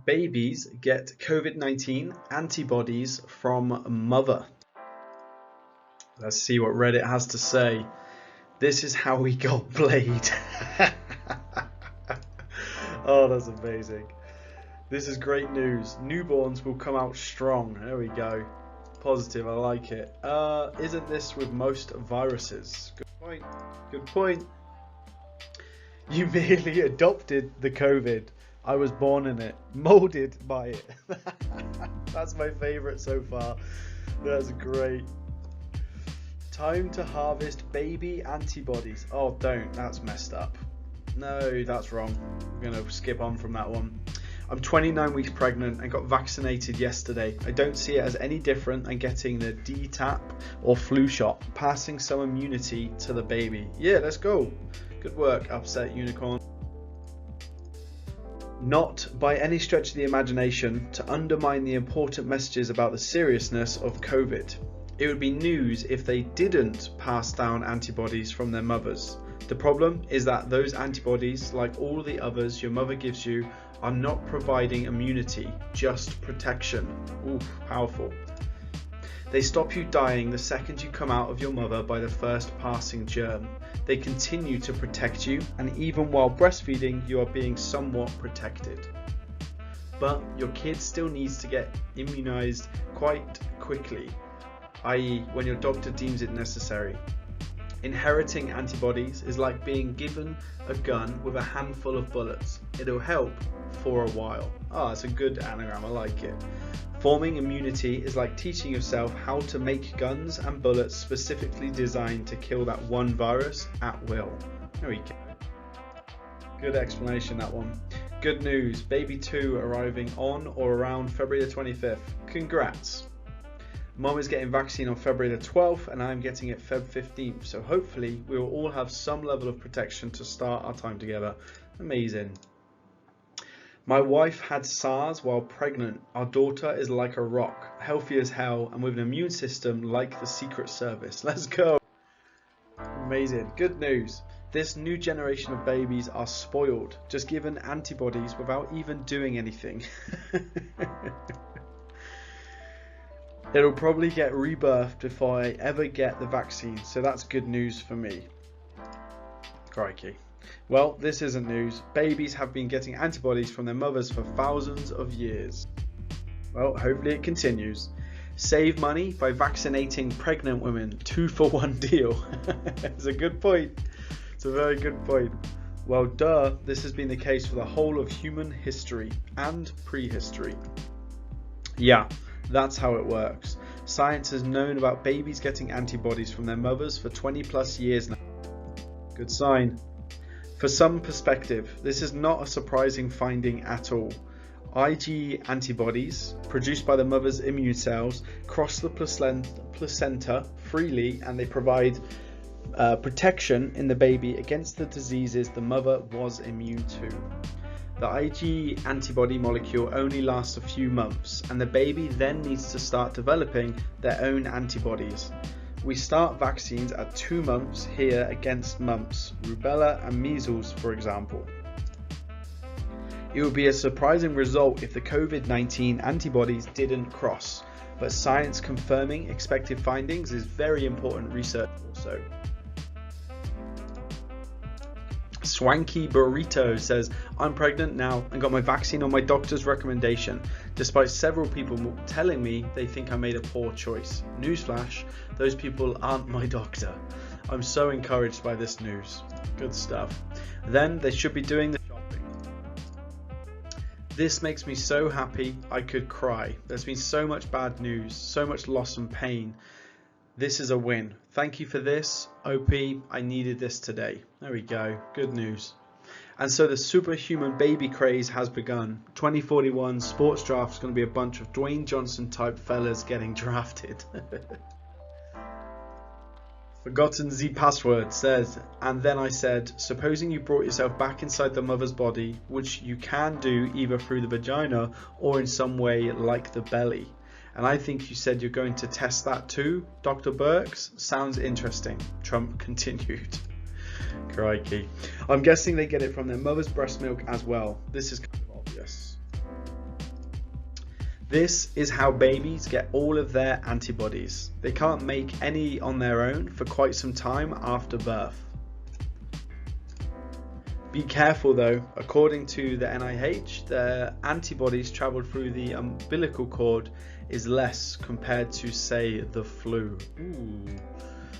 Babies get COVID-19 antibodies from mother. Let's see what Reddit has to say. This is how we got played. Oh, that's amazing. This is great news. Newborns will come out strong. There we go. Positive, I like it. Isn't this with most viruses? Good point. Good point. You merely adopted the COVID. I was born in it, molded by it. That's my favorite so far. That's great. Time to harvest baby antibodies. Oh, don't. That's messed up. No, that's wrong. I'm going to skip on from that one. I'm 29 weeks pregnant and got vaccinated yesterday. I don't see it as any different than getting the DTaP or flu shot, passing some immunity to the baby. Yeah, let's go. Good work, Upset Unicorn. Not by any stretch of the imagination to undermine the important messages about the seriousness of COVID. It would be news if they didn't pass down antibodies from their mothers. The problem is that those antibodies, like all the others your mother gives you, are not providing immunity, just protection. Ooh, powerful. They stop you dying the second you come out of your mother by the first passing germ. They continue to protect you, and even while breastfeeding, you are being somewhat protected. But your kid still needs to get immunized quite quickly, i.e. when your doctor deems it necessary. Inheriting antibodies is like being given a gun with a handful of bullets. It'll help for a while. Ah, it's a good anagram, I like it. Forming immunity is like teaching yourself how to make guns and bullets specifically designed to kill that one virus at will. There we go. Good explanation, that one. Good news, baby 2 arriving on or around February the 25th. Congrats. Mum is getting vaccine on February the 12th and I'm getting it Feb 15th. So hopefully we will all have some level of protection to start our time together. Amazing. My wife had SARS while pregnant. Our daughter is like a rock, healthy as hell, and with an immune system like the Secret Service. Let's go. Amazing. Good news. This new generation of babies are spoiled, just given antibodies without even doing anything. It'll probably get rebirthed before I ever get the vaccine, so that's good news for me. Crikey. Well, this isn't news. Babies have been getting antibodies from their mothers for thousands of years. Well, hopefully it continues. Save money by vaccinating pregnant women. 2-for-1 deal. It's a good point. It's a very good point. Well, duh, this has been the case for the whole of human history and prehistory. Yeah, that's how it works. Science has known about babies getting antibodies from their mothers for 20 plus years now. Good sign. For some perspective, this is not a surprising finding at all. IgE antibodies, produced by the mother's immune cells, cross the placenta freely and they provide protection in the baby against the diseases the mother was immune to. The IgE antibody molecule only lasts a few months and the baby then needs to start developing their own antibodies. We start vaccines at 2 months here against mumps, rubella and measles for example. It would be a surprising result if the COVID-19 antibodies didn't cross, but science confirming expected findings is very important research also. Swanky Burrito says, I'm pregnant now and got my vaccine on my doctor's recommendation, despite several people telling me they think I made a poor choice. Newsflash, those people aren't my doctor. I'm so encouraged by this news. Good stuff. Then they should be doing the shopping. This makes me so happy I could cry. There's been so much bad news, so much loss and pain. This is a win. Thank you for this, OP. I needed this today. There we go. Good news. And so the superhuman baby craze has begun. 2041 sports draft is going to be a bunch of Dwayne Johnson type fellas getting drafted. Forgotten Z password says, and then I said, supposing you brought yourself back inside the mother's body, which you can do either through the vagina or in some way like the belly. And I think you said you're going to test that too, Dr. Burks? Sounds interesting. Trump continued. Crikey. I'm guessing they get it from their mother's breast milk as well. This is kind of obvious. This is how babies get all of their antibodies. They can't make any on their own for quite some time after birth. Be careful though, according to the NIH, the antibodies travelled through the umbilical cord is less compared to, say, the flu. Ooh.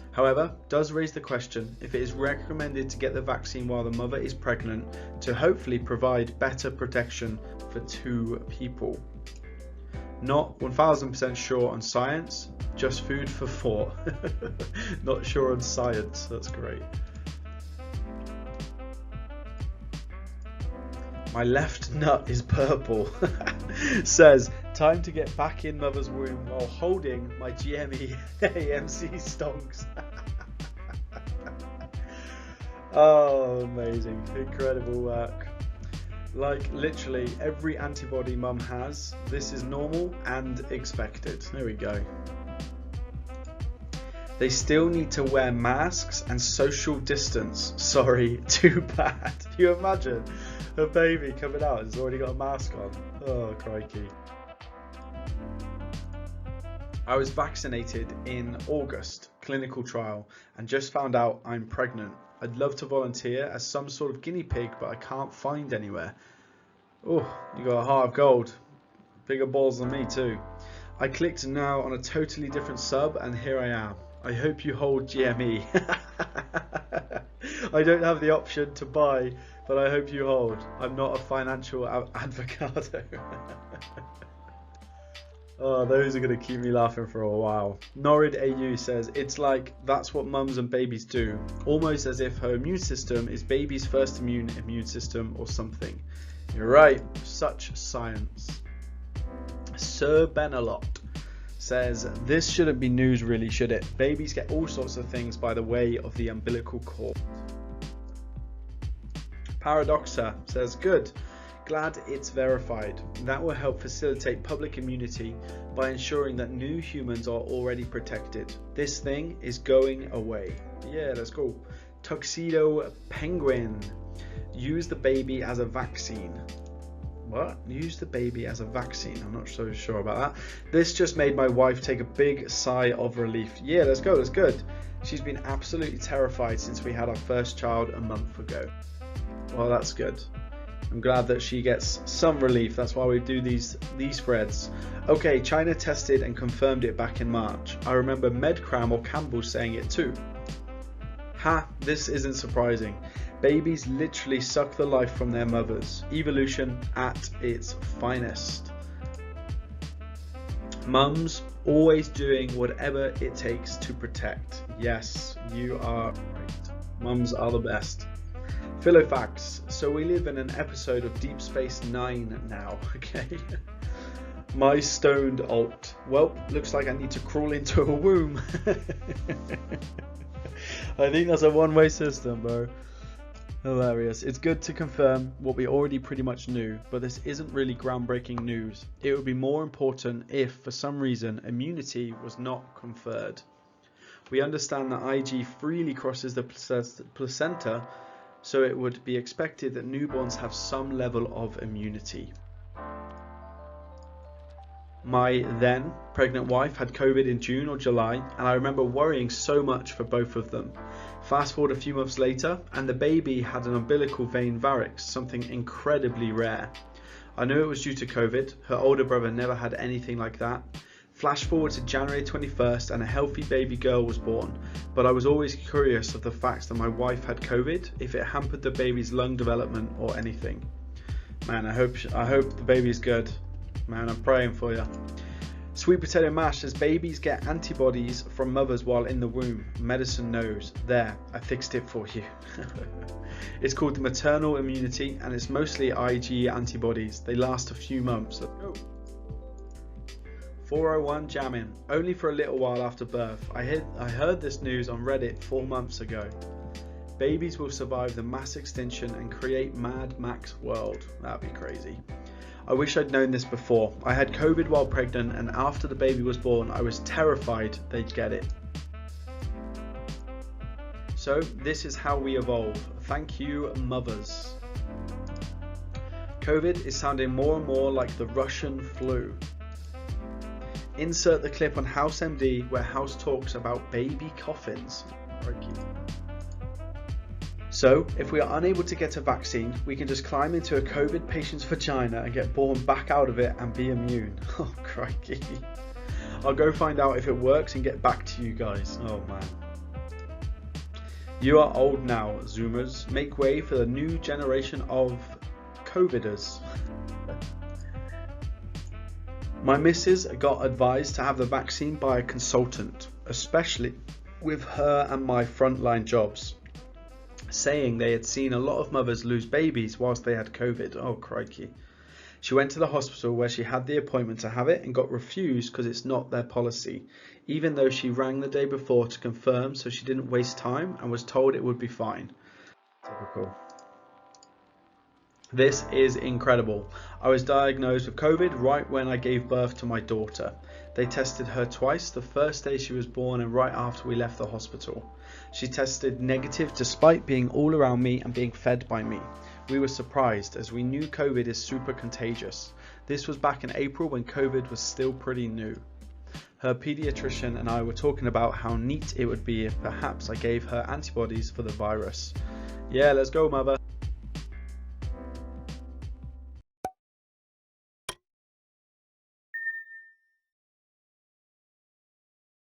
However, does raise the question if it is recommended to get the vaccine while the mother is pregnant to hopefully provide better protection for two people. Not 1000% sure on science, just food for thought. Not sure on science, that's great. My left nut is purple. Says, time to get back in mother's womb while holding my GME AMC stonks. Oh, amazing. Incredible work. Like literally every antibody mum has, this is normal and expected. There we go. They still need to wear masks and social distance. Sorry, too bad. Can you imagine a baby coming out and has already got a mask on? Oh, crikey. I was vaccinated in August, clinical trial, and just found out I'm pregnant. I'd love to volunteer as some sort of guinea pig, but I can't find anywhere. Oh, you got a heart of gold. Bigger balls than me too. I clicked now on a totally different sub and here I am. I hope you hold GME. I don't have the option to buy, but I hope you hold. I'm not a financial advocado. Oh, those are going to keep me laughing for a while. Norid AU says, it's like that's what mums and babies do. Almost as if her immune system is baby's first immune system or something. You're right, such science. Sir Benalot says, this shouldn't be news really, should it? Babies get all sorts of things by the way of the umbilical cord. Paradoxa says, good. Glad it's verified. That will help facilitate public immunity by ensuring that new humans are already protected. This thing is going away. Yeah, that's cool. Tuxedo Penguin. Use the baby as a vaccine. What? Use the baby as a vaccine? I'm not so sure about that. This just made my wife take a big sigh of relief. Yeah, let's go. That's good. She's been absolutely terrified since we had our first child a month ago. Well, that's good. I'm glad that she gets some relief. That's why we do these threads. Okay, China tested and confirmed it back in March. I remember Medcram or Campbell saying it too. Ha, this isn't surprising. Babies literally suck the life from their mothers. Evolution at its finest. Mums always doing whatever it takes to protect. Yes, you are right. Mums are the best. Philofacts. So we live in an episode of Deep Space Nine now, okay? My stoned alt. Well, looks like I need to crawl into a womb. I think that's a one-way system, bro. Hilarious. It's good to confirm what we already pretty much knew, but this isn't really groundbreaking news. It would be more important if, for some reason, immunity was not conferred. We understand that IG freely crosses the placenta, so it would be expected that newborns have some level of immunity. My then pregnant wife had COVID in June or July, and I remember worrying so much for both of them. Fast forward a few months later, and the baby had an umbilical vein varix, something incredibly rare. I knew it was due to COVID. Her older brother never had anything like that. Flash forward to January 21st and a healthy baby girl was born, but I was always curious of the fact that my wife had COVID, if it hampered the baby's lung development or anything. Man, I hope the baby's good. Man, I'm praying for you. Sweet Potato Mash says babies get antibodies from mothers while in the womb. Medicine knows. There, I fixed it for you. It's called the maternal immunity and it's mostly IG antibodies. They last a few months. Let's go. 401 jamming. Only for a little while after birth. I heard this news on Reddit 4 months ago. Babies will survive the mass extinction and create Mad Max world. That'd be crazy. I wish I'd known this before. I had COVID while pregnant and after the baby was born I was terrified they'd get it. So this is how we evolve. Thank you, mothers. COVID is sounding more and more like the Russian flu. Insert the clip on House MD where House talks about baby coffins. So, if we are unable to get a vaccine, we can just climb into a COVID patient's vagina and get born back out of it and be immune. Oh, crikey. I'll go find out if it works and get back to you guys. Oh, man. You are old now, Zoomers. Make way for the new generation of COVIDers. My missus got advised to have the vaccine by a consultant, especially with her and my frontline jobs, saying they had seen a lot of mothers lose babies whilst they had COVID. Oh, crikey. She went to the hospital where she had the appointment to have it and got refused because it's not their policy, even though she rang the day before to confirm so she didn't waste time and was told it would be fine. Typical. This is incredible. I was diagnosed with COVID right when I gave birth to my daughter. They tested her twice, the first day she was born and right after we left the hospital. She tested negative despite being all around me and being fed by me. We were surprised as we knew COVID is super contagious. This was back in April when COVID was still pretty new. Her paediatrician and I were talking about how neat it would be if perhaps I gave her antibodies for the virus. Yeah, let's go, mother.